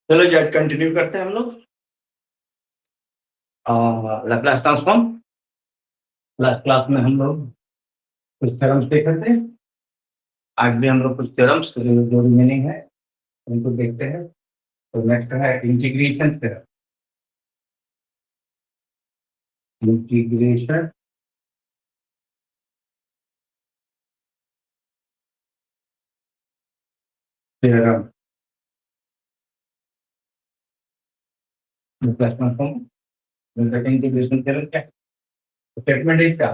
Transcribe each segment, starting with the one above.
चलो जी, आज कंटिन्यू करते हैं हम लोग लैप्लास ट्रांसफॉर्म। लास्ट क्लास में हम लोग कुछ थ्योरम्स देखे थे। आज भी हम लोग कुछ थ्योरम्स जो रिमेनिंग है उनको देखते हैं। तो नेक्स्ट है integration theorem. Integration theorem, Laplace transform, integration theorem क्या है? स्टेटमेंट है इसका,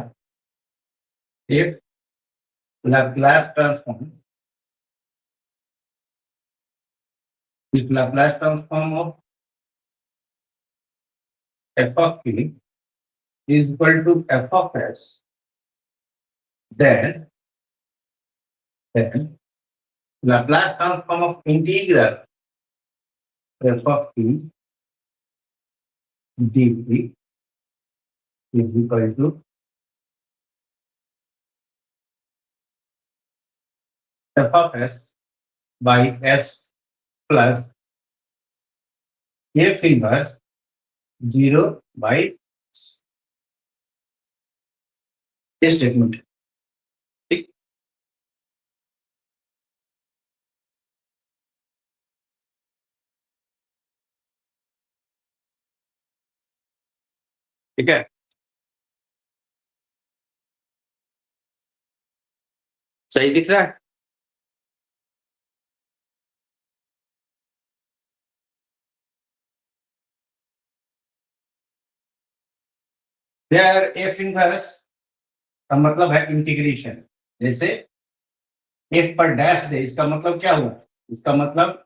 if Laplace transform if Laplace transform of f of t is equal to f of s, then Laplace transform of integral f of t dt is equal to f of s by s plus f inverse 0 by s. ये statement ठीक ठीक है। सही दिख रहा है? There f inverse का मतलब है इंटीग्रेशन। जैसे f पर डैश दे, इसका मतलब क्या हुआ? इसका मतलब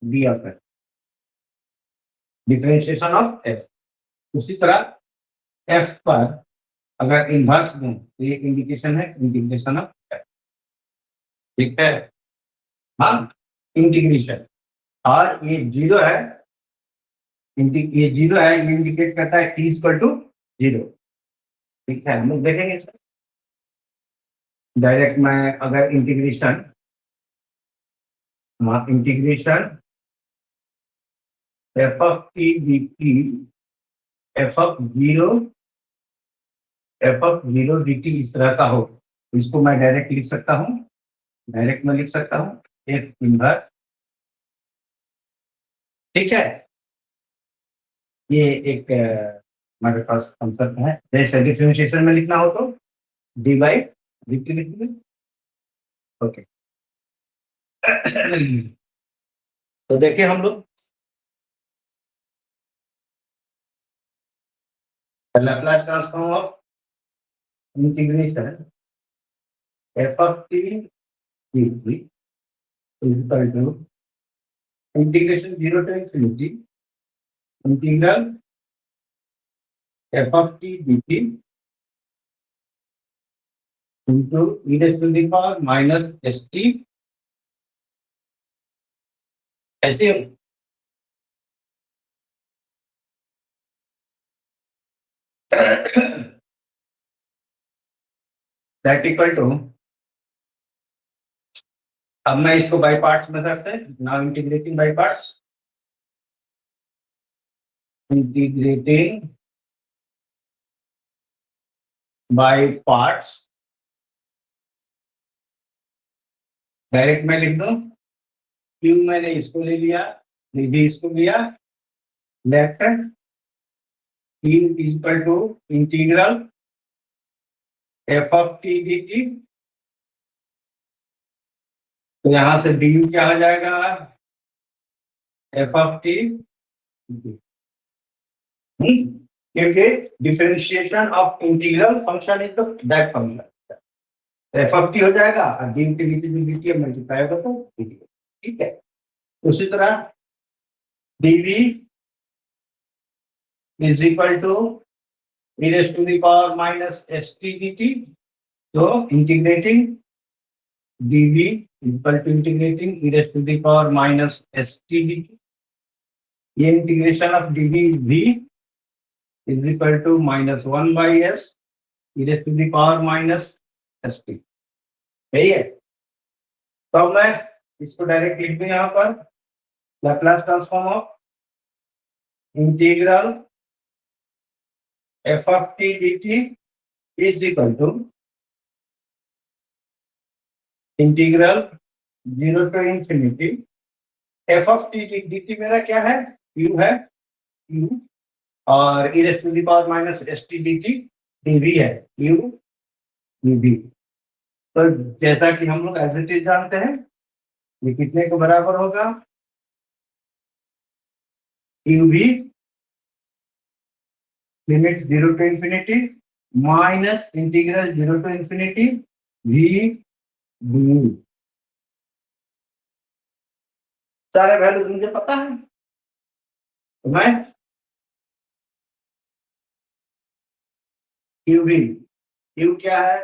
दिया कर डिफरेंशिएशन ऑफ f। उसी तरह f पर अगर इन्वर्स दूं तो ये इंडिकेशन है इंटीग्रेशन ऑफ f। ठीक है, हाँ, इंटीग्रेशन। और ये जीरो है, ये जीरो है, ये इंडिकेट करता है t इक्वल टू जीरो। ठीक है, हम लोग देखेंगे डायरेक्ट मैं अगर integration f of t dt f of zero dt इस तरह का हो तो इसको मैं डायरेक्ट लिख सकता हूँ, डायरेक्ट में लिख सकता हूँ f इनवर्स। ठीक है, ये एक हमारे पास कंसेप्ट है। जैसे डिफरेंशिएशन में लिखना हो तो डी बाई dt लिखेंगे। ओके तो देखिए हम लोग Laplace transform of integration f of t dt is equal to integration 0 to infinity integral f of t dt into e raised to the power minus st। ऐसे that equal to, अब मैं इसको by parts method से now integrating by parts, integrating by parts direct में लिख दूं Q मैंने इसको ले लिया, भी इसको लिया, left Q equal to integral F of T D T. तो यहां से डी यू क्या हो जाएगा? एफ ऑफ टी, क्योंकि differentiation of integral function is that function, F of T हो जाएगा और D U D T multiply होगा तो ठीक है। उसी तरह dv is equal to e raised to the power minus st dt। so integrating dv is equal to integrating e raised to the power minus st dt। ये integration of dv v is equal to minus 1 by s e raised to the power minus st। यही है। तो मैं इसको direct लिख दूं यहाँ पर Laplace transform of integral f of t dt is equal to integral 0 to infinity f of t dt मेरा क्या है, u है, u, और e raised to the power minus st dt dv है, u dv। तो जैसा कि हम लोग एज इट इज जानते हैं, ये कितने को बराबर होगा, uv limit 0 to infinity minus integral 0 to infinity v du। सारे वैल्यूज मुझे पता है, तो मैं uv, u क्या है,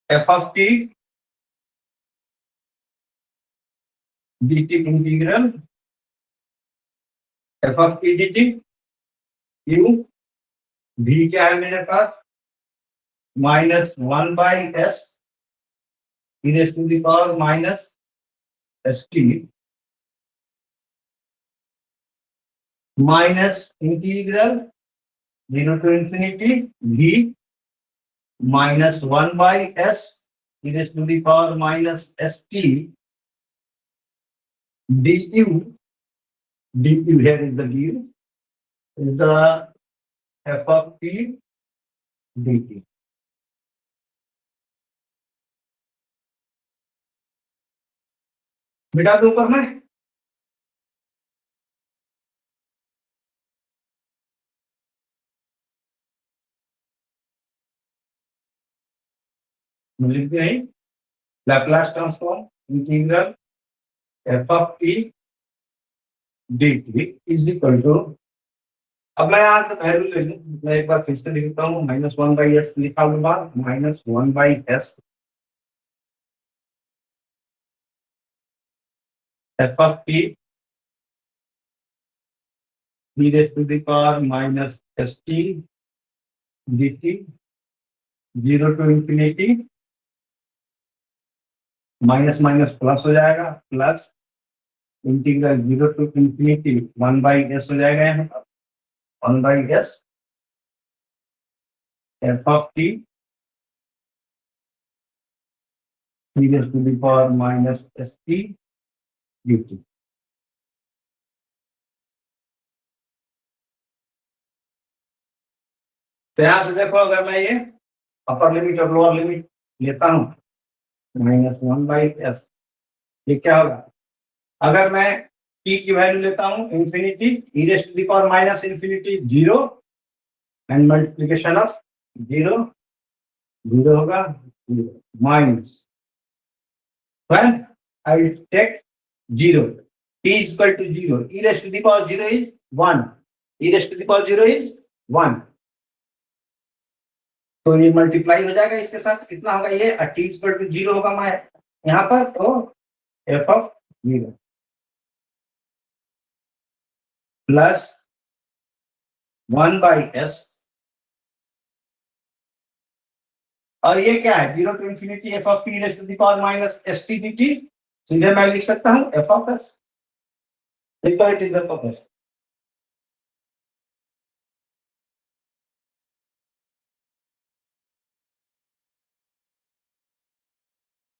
f of t dt integral f of t dt, u v क्या है मेरे पास, minus 1 by s e raised to the power minus st minus integral 0 to infinity v minus 1 by s e raised to the power minus st du, du here is the du, is the f of t dt। मिटा दूं ऊपर में, लिखते हैं Laplace transform integral f of t dt is equal to, अब मैं यहाँ से वैल्यू ले लूं, मैं एक बार फिर से लिखता हूँ, माइनस 1 बाई एस लिखा हुआ, minus 1 by S f of t e raised to the power minus st dt 0 to infinity, minus minus plus हो जाएगा, plus integral 0 to infinity 1 by S हो जाएगा, यहाँ पर 1 by S F of T e raised to the power minus st dt। तो यहाँ से देखो, अगर मैं ये अपर लिमिट और लोअर लिमिट लेता हूँ, माइनस 1 बाई एस, ये क्या होगा, अगर मैं t की वैल्यू लेता हूँ infinity e raised to the power minus infinity 0 and multiplication of 0, 0 होगा, 0 minus when I will take 0, t is equal to 0, e raised to the power 0 is 1, e raised to the power 0 is 1, तो ये multiply हो जाएगा इसके साथ, कितना होगा ये, t is equal to 0 होगा मैं यहाँ पर, तो f of 0 plus 1 by S, और ये क्या है, 0 to infinity F of T raise to the power minus S T D T, सीधे मैं लिख सकता हूँ F of S, it is F of S.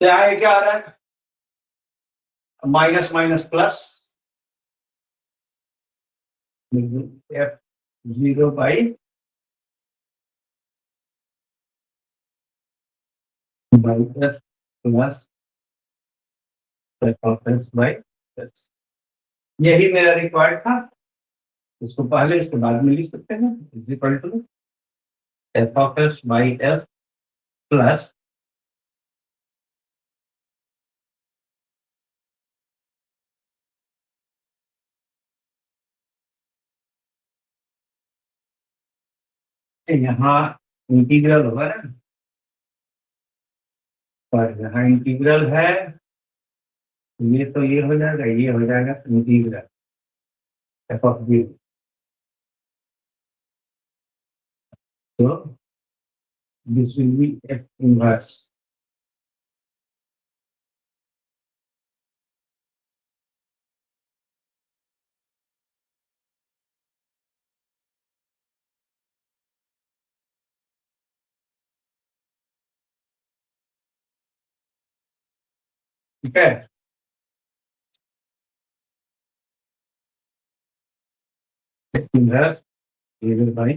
क्या आ रहा है, minus minus plus F 0 by S plus F of S by S, यही मेरा रिक्वायर्ड था, इसको पहले इसके बाद में लिख सकते हैं, is equal to F of S by S plus यहाँ इंटीग्रल होगा ना, और यहाँ इंटीग्रल है, ये तो ये हो जाएगा, ये हो जाएगा इंटीग्रल एफ ऑफ 0, तो this will be F inverse ठीक है। Inverse divided by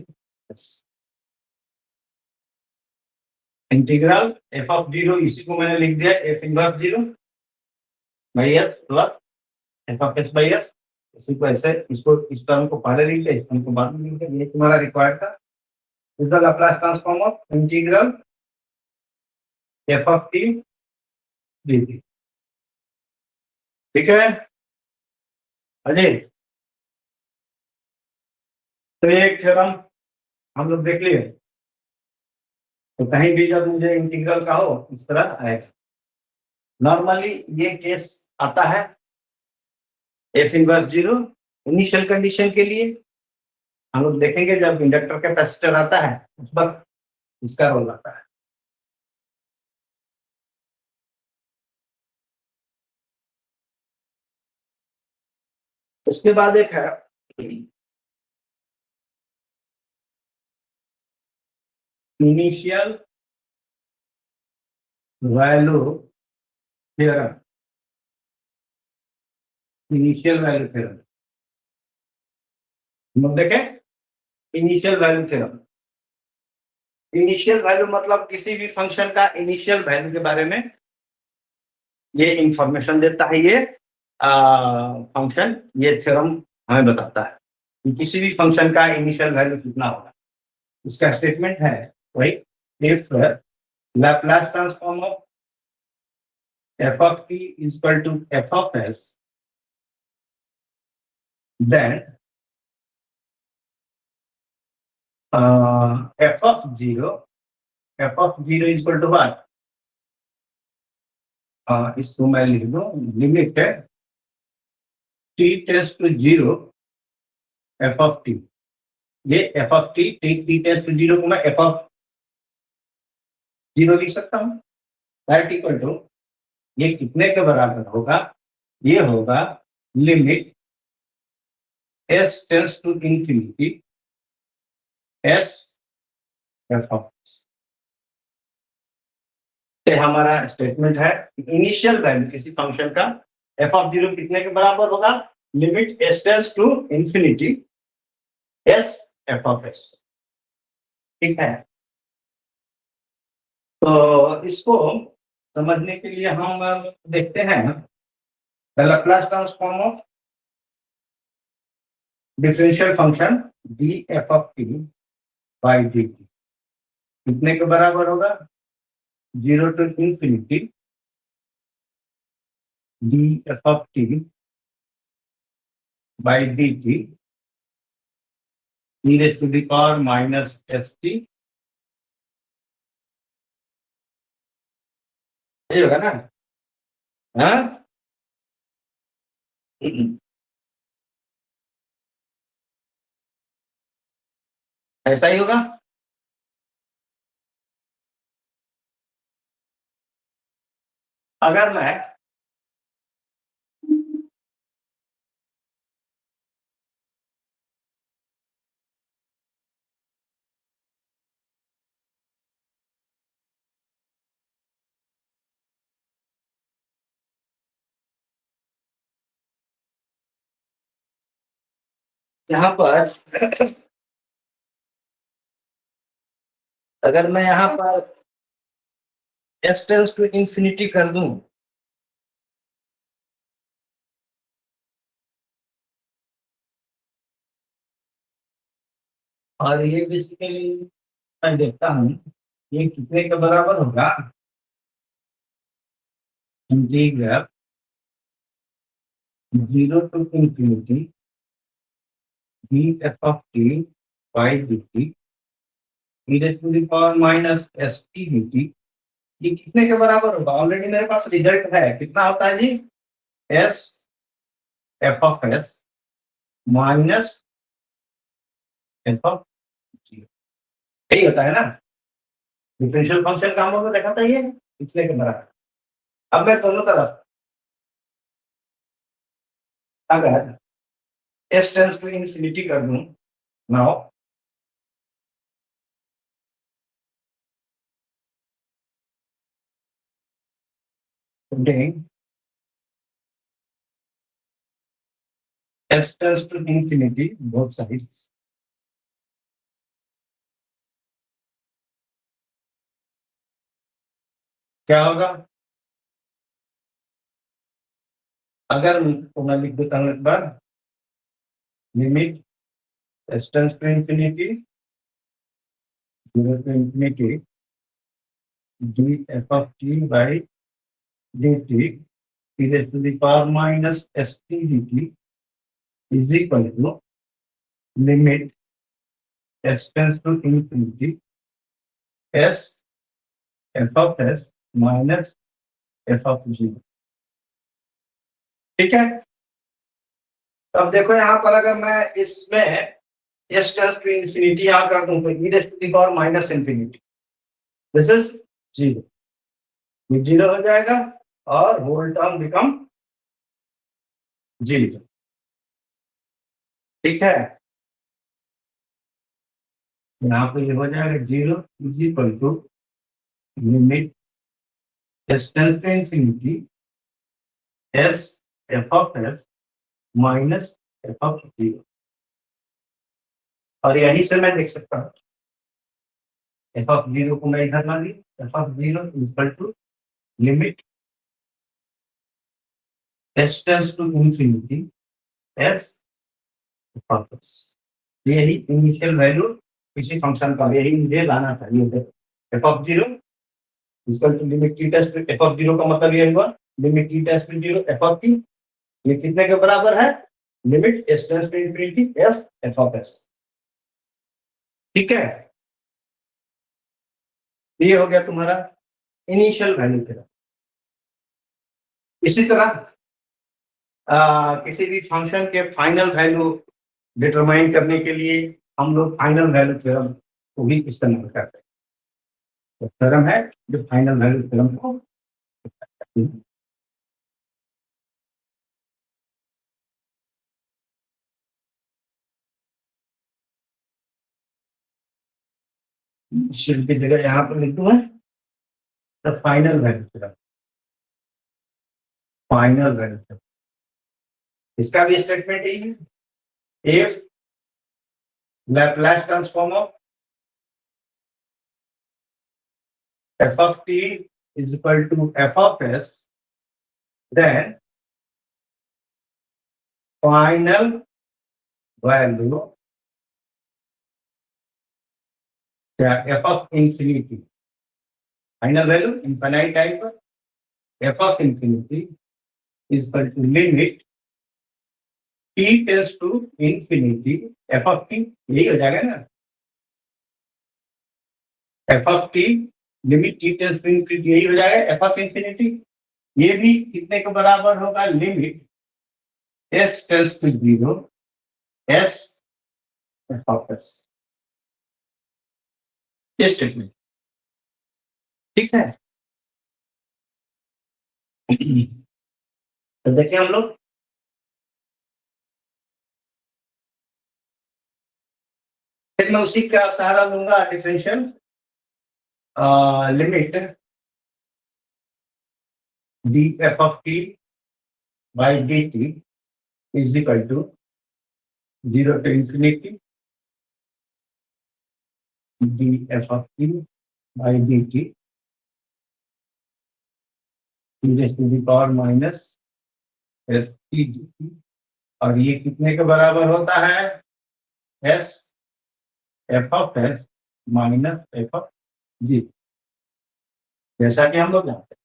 S. Integral F of zero, इसी को मैंने लिख दिया F inverse zero by S plus F of S by S. इसी को ऐसे, इसको इस टर्म को पहले लिख दिया, इस टर्म को बाद में लिख दिया। ये तुम्हारा रिक्वायर्ड था। Is the Laplace transform of integral F of T D T. ठीक है अजय, तो ये एक थ्योरम हम लोग देख लिए। तो कहीं भी जब मुझे इंटीग्रल का हो इस तरह आएगा। नॉर्मली ये केस आता है F inverse zero initial condition के लिए। हम लोग देखेंगे जब इंडक्टर कैपेसिटर आता है उस वक्त इसका रोल आता है। उसके बाद एक है initial value theorem. Initial value theorem हम लोग देखें। Initial value theorem, initial value मतलब किसी भी फंक्शन का इनिशियल वैल्यू के बारे में ये इंफॉर्मेशन देता है। ये फंक्शन, ये थ्योरम हमें बताता है कि किसी भी फंक्शन का इनिशियल वैल्यू कितना होगा। इसका स्टेटमेंट है वही, if Laplace transform of f of t is equal to f of s, then f of 0 is equal to what? इसको मैं लिख दूं, लिमिट है t tends to 0 f of t। ये f of t tends to 0 को मैं f of 0 लिख सकता हूँ। दैट इक्वल टू, ये कितने के बराबर होगा? ये होगा limit s tends to infinity s f of s। हमारा स्टेटमेंट है इनिशियल वैल्यू किसी फंक्शन का f ऑफ 0 कितने के बराबर होगा? Limit s tends to infinity s f of s। ठीक है, तो इसको समझने के लिए हम देखते हैं Laplace transform of differential function D F of T by D T कितने के बराबर होगा? 0 to infinity D F of T by D T e raised to the power minus st। यही होगा ना? हाँ, ऐसा ही होगा। अगर मैं यहाँ पर अगर मैं यहाँ पर s टेंड्स टू इंफिनिटी कर दूं, और ये बेसिकली मैं देखता हूँ ये कितने के बराबर होगा? Integral 0 to infinity D F of T by D T e raised to the power minus st dt। ये कितने के बराबर होगा? ऑलरेडी मेरे पास रिजल्ट है, कितना होता है जी? s f of s minus f of g। यही होता है ना डिफरेंशियल फंक्शन का? हम लोगों ने देखा था ये कितने के बराबर। अब मैं दोनों तरफ अगर s टेंड्स टू इंफिनिटी कर दूं, now s tends to infinity both sides, क्या होगा? अगर तो मैं लिख देता हूँ एक बार, limit s tends to infinity 0 to infinity d f of t by dt e raised to the power minus st dt is equal to limit s tends to infinity s f of s minus f of 0। ठीक है, तो अब देखो यहाँ पर अगर मैं इसमें s tends to infinity यहाँ कर दूं तो e raised to the power minus infinity, this is 0, ये 0 हो जाएगा और होल टर्म बिकम 0। ठीक है, यहाँ पे ये हो जाएगा 0 is equal to limit s tends to infinity s f of s minus f of 0, और यहीं से मैं देख सकता हूँ f of 0 को मैं इधर ला ली, f of 0 is equal to limit s tends to infinity s f of s, यही इनिशियल वैल्यू किसी फंक्शन का, यही मुझे लाना था। ये f of 0 equal to limit t tends f of 0 का मतलब ये हुआ limit t tends 0 f of t, ये कितने के बराबर है? Limit s tends to infinity s f of s। ठीक है, ये हो गया तुम्हारा इनिशियल वैल्यू तेरा। इसी तरह किसी भी फंक्शन के फाइनल वैल्यू डिटरमाइन करने के लिए हम लोग फाइनल वैल्यू थ्योरम को भी इस्तेमाल करते हैं। तो थ्योरम है जो फाइनल वैल्यू थ्योरम को शिल की जगह यहाँ पर लिख दूं मैं the final value theorem, final value theorem. इसका भी स्टेटमेंट यही है, if Laplace transform of f of t is equal to f of s, then final value क्या f of infinity, final value infinite time पर f of infinity is equal to limit t tends to infinity f of t, यही हो जाएगा ना, f of t limit t tends to infinity, यही हो जाएगा f of infinity। ये भी कितने के बराबर होगा? Limit s tends to 0 s f of s, ये स्टेटमेंट। ठीक है, तो देखिए हम लोग फिर मैं उसी का सहारा लूंगा, differential limit df of t by dt is equal to 0 to infinity df of t by dt e raised to the power minus s t dt, और ये कितने के बराबर होता है? s f of s minus f of g, जैसा कि हम लोग जानते हैं।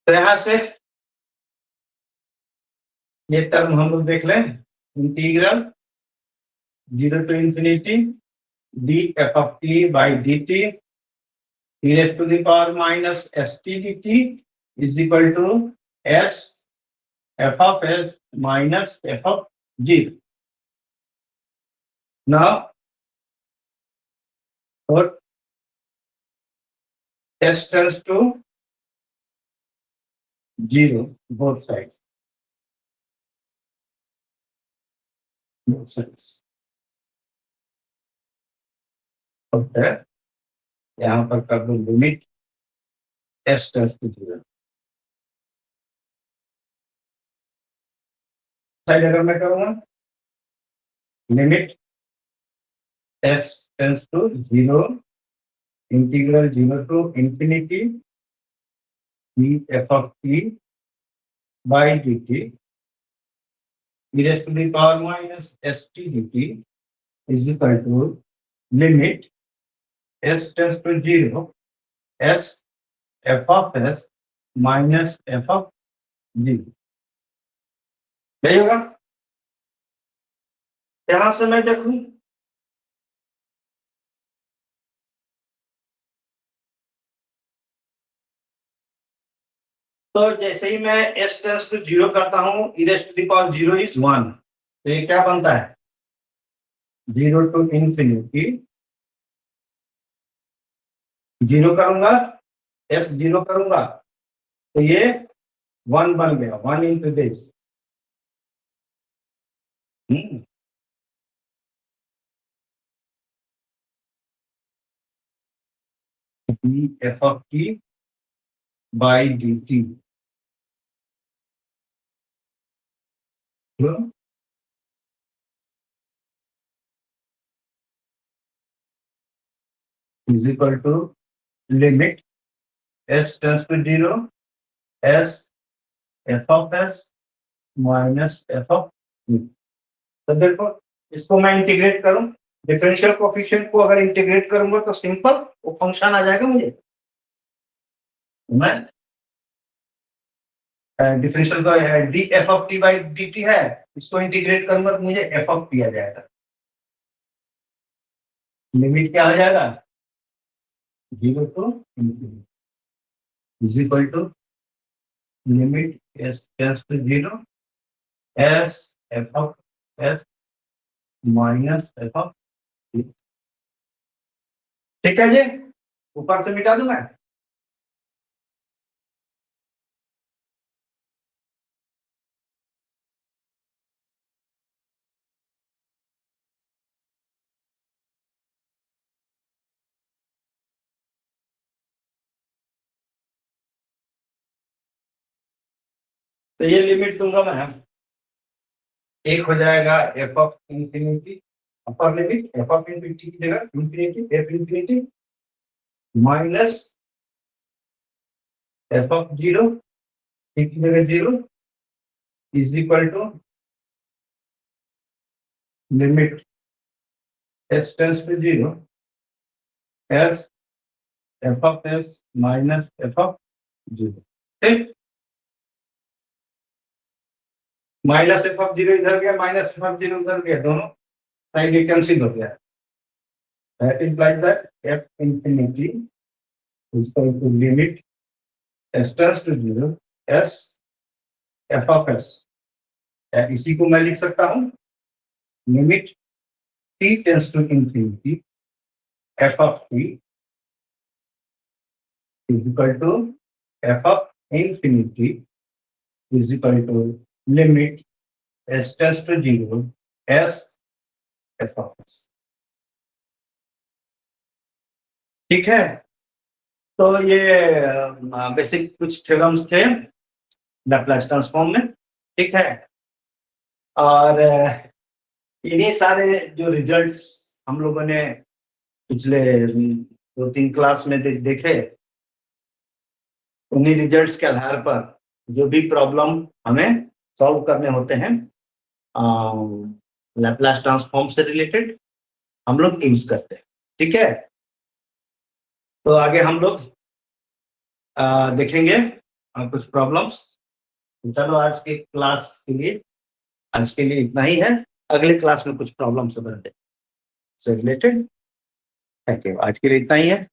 तो यहाँ से ये टर्म हम लोग देख लें, integral 0 to infinity df of t by dt e raised to the power minus st dt is equal to s f of s minus f of g। Now for s tends to 0 both sides, both sides। Okay, यहाँ पर कर दो limit s tends to 0। Side अगर मैं करूंगा limit x tends to 0 integral 0 to infinity e f of t by dt e raised to the power minus st dt is equal to limit s tends to 0 s f of s minus f of g। यही होगा। यहां से मैं देखूं तो जैसे ही मैं s tense to 0 करता हूं e raised to the power 0 is 1, तो ये क्या बनता है 0 टू इंफिनिटी 0 करूंगा s 0 करूंगा तो ये 1 बन गया 1 into this f of t by dt is equal to limit s tends to 0 s f of s minus f of t। तो देखो इसको मैं इंटीग्रेट करूं डिफरेंशियल कोएफिशिएंट को अगर इंटीग्रेट करूंगा तो सिंपल वो फंक्शन आ जाएगा मुझे। मैं डिफरेंशियल का D F of T by D T है इसको इंटीग्रेट करूंगा तो मुझे एफ ऑफ टी आ जाएगा। लिमिट क्या हो जाएगा 0 to infinity is equal to limit S tends to 0 S F of S minus F of T. ठीक है जी, ऊपर से मिटा दूं मैं। तो ये लिमिट दूंगा मैं एक हो जाएगा F of infinity upper limit F of infinity की जगह infinity F infinity minus F of 0 की जगह 0 is equal to limit s tends to 0 s f of s minus f of 0। ठीक, माइनस एफ ऑफ 0 इधर गया minus F of 0 उधर गया दोनों साइड ये कैंसिल हो गया। That implies that f infinity is equal to limit s tends to 0 s f of s। इसी को मैं लिख सकता हूं limit t tends to infinity f of t is equal to f of infinity is equal to limit s tends to 0 s f of s। ठीक है, तो ये बेसिक कुछ थ्योरम्स थे लैप्लास ट्रांसफॉर्म में। ठीक है, और इन्हीं सारे जो रिजल्ट्स हम लोगों ने पिछले 2-3 क्लास में देखे उन्हीं रिजल्ट्स के आधार पर जो भी प्रॉब्लम हमें सॉल्व करने होते हैं लैप्लास ट्रांसफॉर्म से रिलेटेड हम लोग यूज करते हैं। ठीक है, तो आगे हम लोग देखेंगे कुछ प्रॉब्लम्स। चलो आज के क्लास के लिए इतना ही है, अगले क्लास में कुछ प्रॉब्लम्स से रिलेटेड। थैंक यू, आज के लिए इतना ही है।